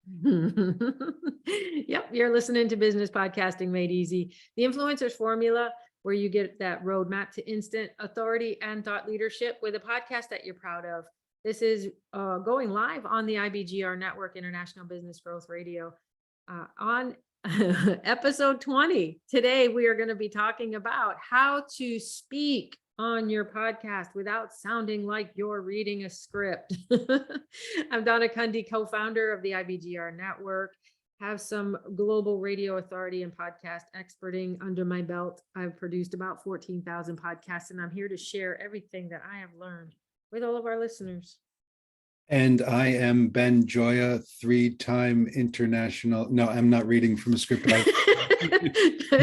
Yep, you're listening to Business Podcasting Made Easy, the influencer's formula, where you get that roadmap to instant authority and thought leadership with a podcast that you're proud of. This is going live on the IBGR Network, International Business Growth Radio, on episode 20. Today, we are going to be talking about how to speak on your podcast without sounding like you're reading a script. I'm Donna Cundy, co-founder of the IBGR Network, have some global radio authority and podcast experting under my belt. I've produced about 14,000 podcasts, and I'm here to share everything that I have learned with all of our listeners. And I am Ben Joya, 3-time international. No, I'm not reading from a script.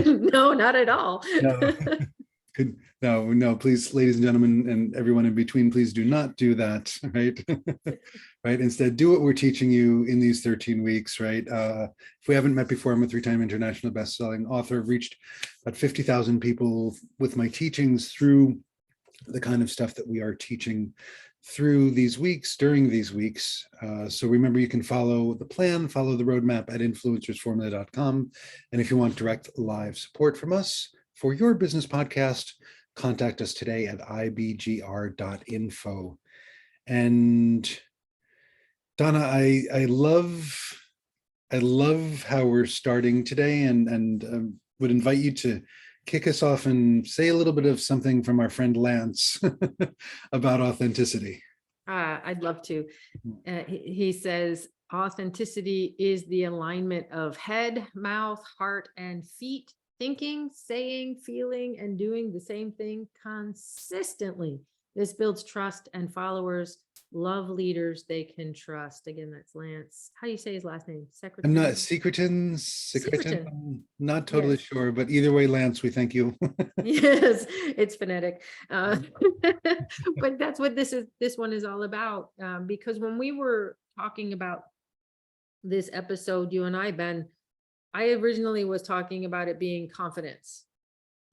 No, not at all. No, please, ladies and gentlemen, and everyone in between, please do not do that, right? Right. Instead, do what we're teaching you in these 13 weeks, right? If we haven't met before, I'm a 3-time international best-selling author. I've reached about 50,000 people with my teachings through the kind of stuff that we are teaching through these weeks, during these weeks. So remember, you can follow the plan, follow the roadmap at influencersformula.com. And if you want direct live support from us for your business podcast, contact us today at ibgr.info. And Donna, I love how we're starting today, and would invite you to kick us off and say a little bit of something from our friend Lance about authenticity. I'd love to. He says, authenticity is the alignment of head, mouth, heart, and feet, thinking, saying, feeling, and doing the same thing consistently. This builds trust, and followers love leaders they can trust. Again, that's Lance. How do you say his last name? Secretan? I'm not Secretan. I'm not totally sure, but either way, Lance, we thank you. Yes, it's phonetic. But that's what this one is all about. Because when we were talking about this episode, you and I, Ben, I originally was talking about it being confidence,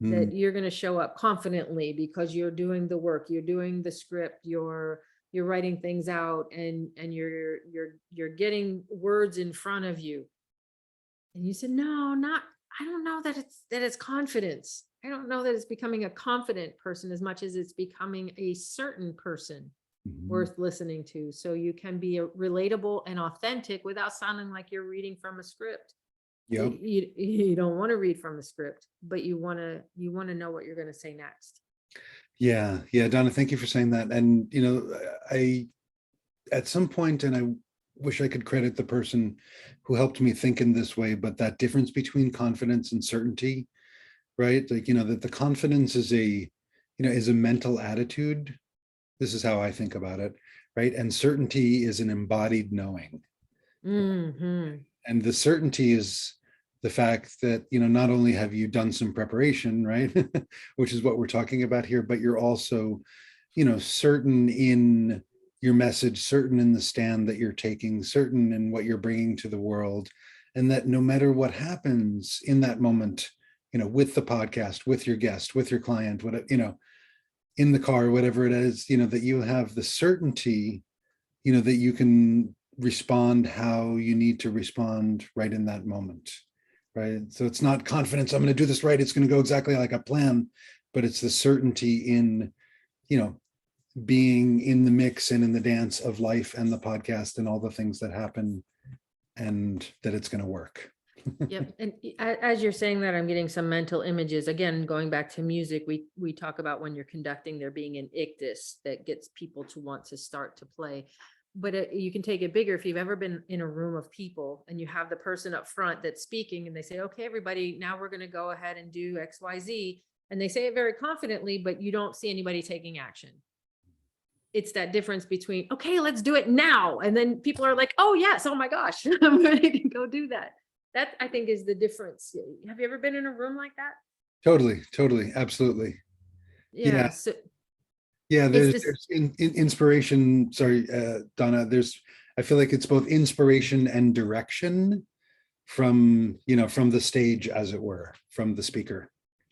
that you're going to show up confidently because you're doing the work, you're doing the script, you're writing things out, and you're getting words in front of you. And you said, no, I don't know that it's confidence. I don't know that it's becoming a confident person as much as it's becoming a certain person worth listening to. So you can be relatable and authentic without sounding like you're reading from a script. Yep. You don't want to read from the script, but you want to know what you're going to say next. Yeah, Donna, thank you for saying that. And I at some point, and I wish I could credit the person who helped me think in this way, but that difference between confidence and certainty, right? Like, that the confidence is a mental attitude. This is how I think about it, right? And certainty is an embodied knowing. And the certainty is the fact that, not only have you done some preparation, right? Which is what we're talking about here, but you're also, certain in your message, certain in the stand that you're taking, certain in what you're bringing to the world. And that no matter what happens in that moment, with the podcast, with your guest, with your client, in the car, whatever it is, that you have the certainty, that you can respond how you need to respond right in that moment. Right. So it's not confidence, I'm going to do this right, it's going to go exactly like I plan, but it's the certainty in, being in the mix and in the dance of life and the podcast and all the things that happen, and that it's going to work. Yep. And as you're saying that, I'm getting some mental images. Again, going back to music, we talk about when you're conducting, there being an ictus that gets people to want to start to play. But you can take it bigger. If you've ever been in a room of people and you have the person up front that's speaking and they say, okay, everybody, now we're going to go ahead and do X, Y, Z. And they say it very confidently, but you don't see anybody taking action. It's that difference between, okay, let's do it now. And then people are like, oh yes, oh my gosh, I'm ready to go do that. That, I think, is the difference. Have you ever been in a room like that? Totally. Absolutely. Yeah. There's inspiration. Sorry, Donna, I feel like it's both inspiration and direction from the stage, as it were, from the speaker.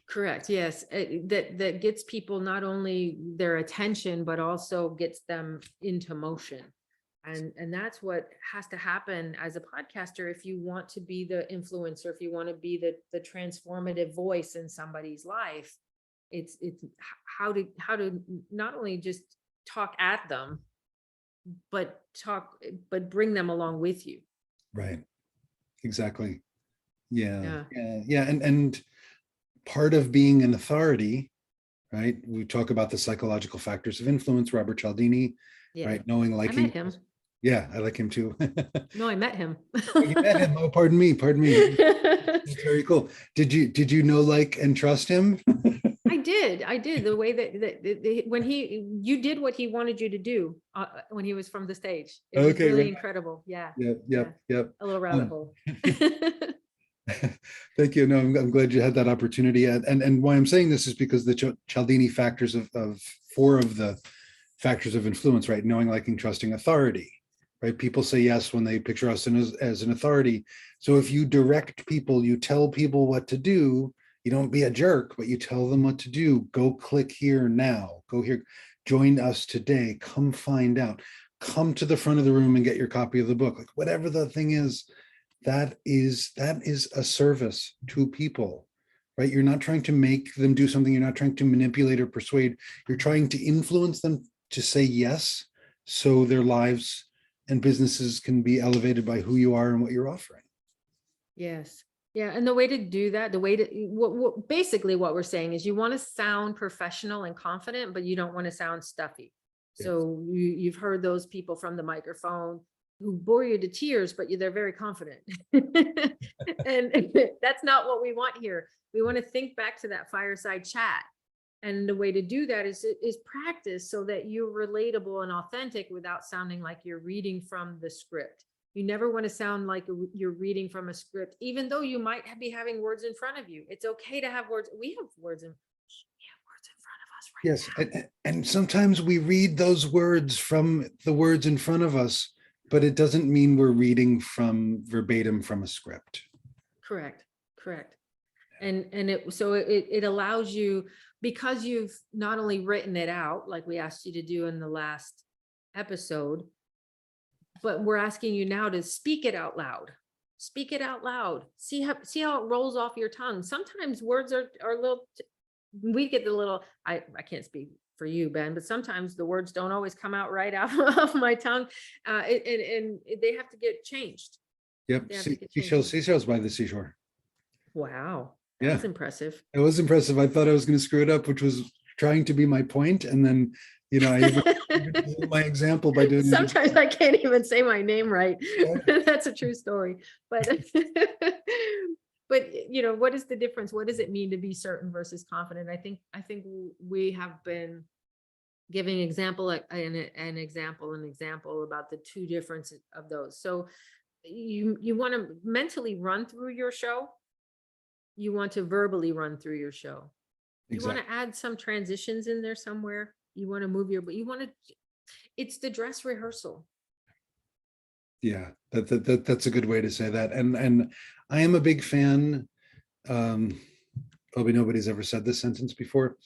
Correct. Yes. That gets people not only their attention, but also gets them into motion. And that's what has to happen as a podcaster if you want to be the influencer, if you want to be the transformative voice in somebody's life. It's how to not only just talk at them, but bring them along with you. Right. Exactly. Yeah. Yeah. Yeah. Yeah. And part of being an authority, right? We talk about the psychological factors of influence, Robert Cialdini, Yeah. right? Knowing, I met liking. him. Yeah, I like him too. No, I met him. Oh, you met him. Oh, pardon me. Pardon me. That's very cool. Did you know, like, and trust him? I did the way when you did what he wanted you to do when he was from the stage. It was Okay, really right. incredible. Yeah. Yep, Yeah. yep, yep. A little rabbit Um, hole. Thank you. No, I'm glad you had that opportunity. And why I'm saying this is because the Cialdini factors of four of the factors of influence, right? Knowing, liking, trusting, authority, right? People say yes when they picture us as an authority. So if you direct people, you tell people what to do, you don't be a jerk, but you tell them what to do. Go click here now. Go here. Join us today. Come find out. Come to the front of the room and get your copy of the book. Like, whatever the thing is, that is a service to people, right? You're not trying to make them do something. You're not trying to manipulate or persuade. You're trying to influence them to say yes, so their lives and businesses can be elevated by who you are and what you're offering. Yes. Yeah. And the way to do that, basically what we're saying is you want to sound professional and confident, but you don't want to sound stuffy. Yes. So you've heard those people from the microphone who bore you to tears, but they're very confident. And that's not what we want here. We want to think back to that fireside chat. And the way to do that is practice so that you're relatable and authentic without sounding like you're reading from the script. You never want to sound like you're reading from a script, even though you might be having words in front of you. It's okay to have words. We have words in front of us right Yes, now. and sometimes we read those words from the words in front of us, but it doesn't mean we're reading from verbatim from a script. Correct. Correct. And it allows you, because you've not only written it out like we asked you to do in the last episode, but we're asking you now to speak it out loud. Speak it out loud. See how it rolls off your tongue. Sometimes words are a little, we get the little, I can't speak for you, Ben, but sometimes the words don't always come out right out of my tongue. And they have to get changed. Yep. They have to get Seashells, changed. seashells by the seashore. Wow. That Yeah, was impressive. it was impressive. I thought I was going to screw it up, which was trying to be my point, and then I even blew my example by doing it. Sometimes I can't even say my name right. Yeah. That's a true story. But but what is the difference? What does it mean to be certain versus confident? I think we have been giving example an example about the two differences of those. So you want to mentally run through your show. You want to verbally run through your show. You want Exactly. to add some transitions in there somewhere. You want to it's the dress rehearsal. Yeah, that's a good way to say that. And I am a big fan. Probably nobody's ever said this sentence before,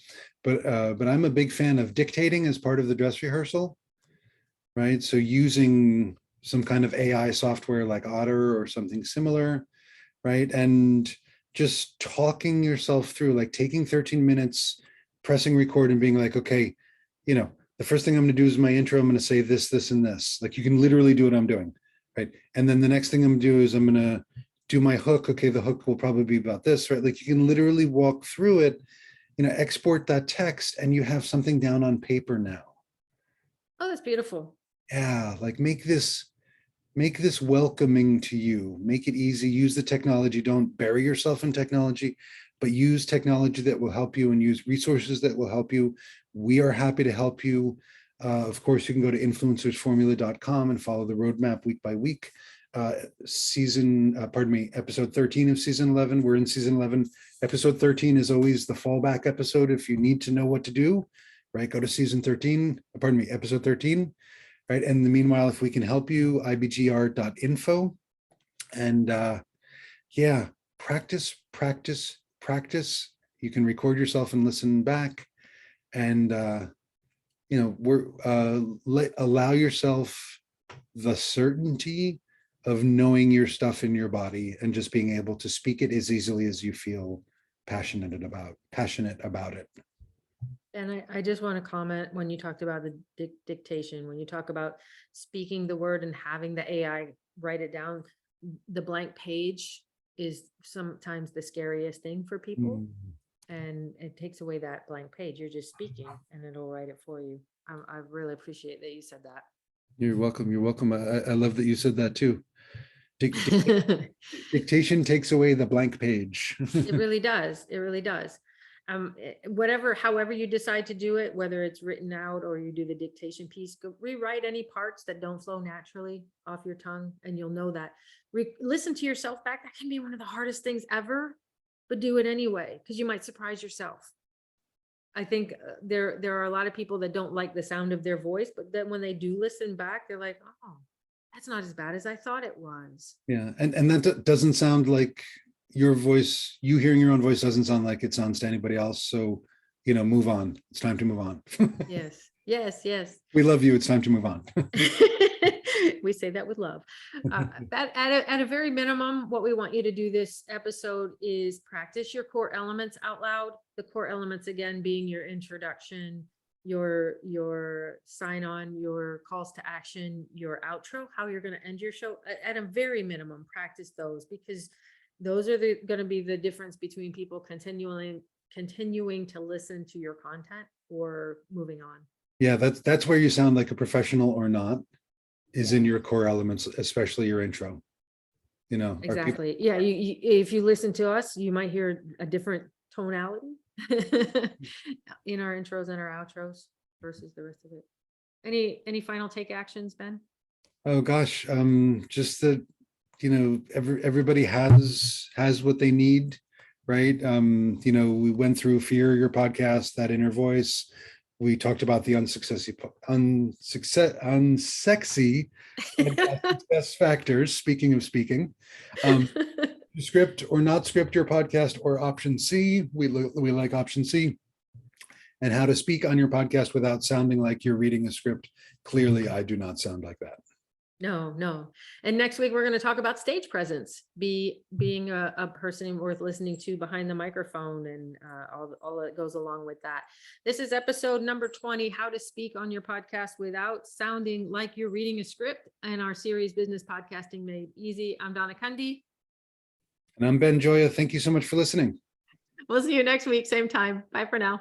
but I'm a big fan of dictating as part of the dress rehearsal, right? So using some kind of AI software like Otter or something similar, right? And just talking yourself through, like taking 13 minutes, pressing record and being like, okay, the first thing I'm going to do is my intro. I'm going to say this, this, and this. Like, you can literally do what I'm doing, right? And then the next thing I'm going to do is I'm going to do my hook. Okay, the hook will probably be about this, right? Like, you can literally walk through it, export that text, and you have something down on paper now. Oh, that's beautiful. Yeah, like make this welcoming to you. Make it easy. Use the technology. Don't bury yourself in technology, but use technology that will help you and use resources that will help you. We are happy to help you. Of course, you can go to influencersformula.com and follow the roadmap week by week. Episode 13 of season 11. We're in season 11. Episode 13 is always the fallback episode. If you need to know what to do, right, go to episode 13. Right. And in the meanwhile, if we can help you, ibgr.info. And yeah, practice. You can record yourself and listen back. And allow yourself the certainty of knowing your stuff in your body and just being able to speak it as easily as you feel passionate about it. And I just want to comment when you talked about the dictation, when you talk about speaking the word and having the AI write it down, the blank page is sometimes the scariest thing for people. And it takes away that blank page. You're just speaking and it'll write it for you. I really appreciate that you said that. You're welcome. You're welcome. I love that you said that too. Dictation takes away the blank page. It really does. It really does. However you decide to do it, whether it's written out or you do the dictation piece, go rewrite any parts that don't flow naturally off your tongue, and you'll know that. Listen to yourself back. That can be one of the hardest things ever, but do it anyway, because you might surprise yourself. I think there are a lot of people that don't like the sound of their voice, but then when they do listen back, they're like, oh, that's not as bad as I thought it was. Yeah, and that doesn't sound like your voice. You hearing your own voice doesn't sound like it sounds to anybody else. So, move on. It's time to move on. Yes. We love you. It's time to move on. We say that with love. At a very minimum, what we want you to do this episode is practice your core elements out loud. The core elements, again, being your introduction, your sign on, your calls to action, your outro, how you're going to end your show. At a very minimum, practice those, because those are going to be the difference between people continuing to listen to your content or moving on. Yeah, that's where you sound like a professional or not, is in your core elements, especially your intro. Exactly. Yeah, if you listen to us, you might hear a different tonality in our intros and our outros versus the rest of it. Any final take actions, Ben? Oh gosh, just that everybody has what they need, right? We went through Fear Your Podcast, that inner voice. We talked about the unsexy success factors. Speaking of speaking, script or not script your podcast, or option C. We like option C. And how to speak on your podcast without sounding like you're reading a script. Clearly, I do not sound like that. No. And next week, we're going to talk about stage presence, being a person worth listening to behind the microphone, and all that goes along with that. This is episode number 20, how to speak on your podcast without sounding like you're reading a script, and our series, Business Podcasting Made Easy. I'm Donna Cundy. And I'm Ben Joya. Thank you so much for listening. We'll see you next week, same time. Bye for now.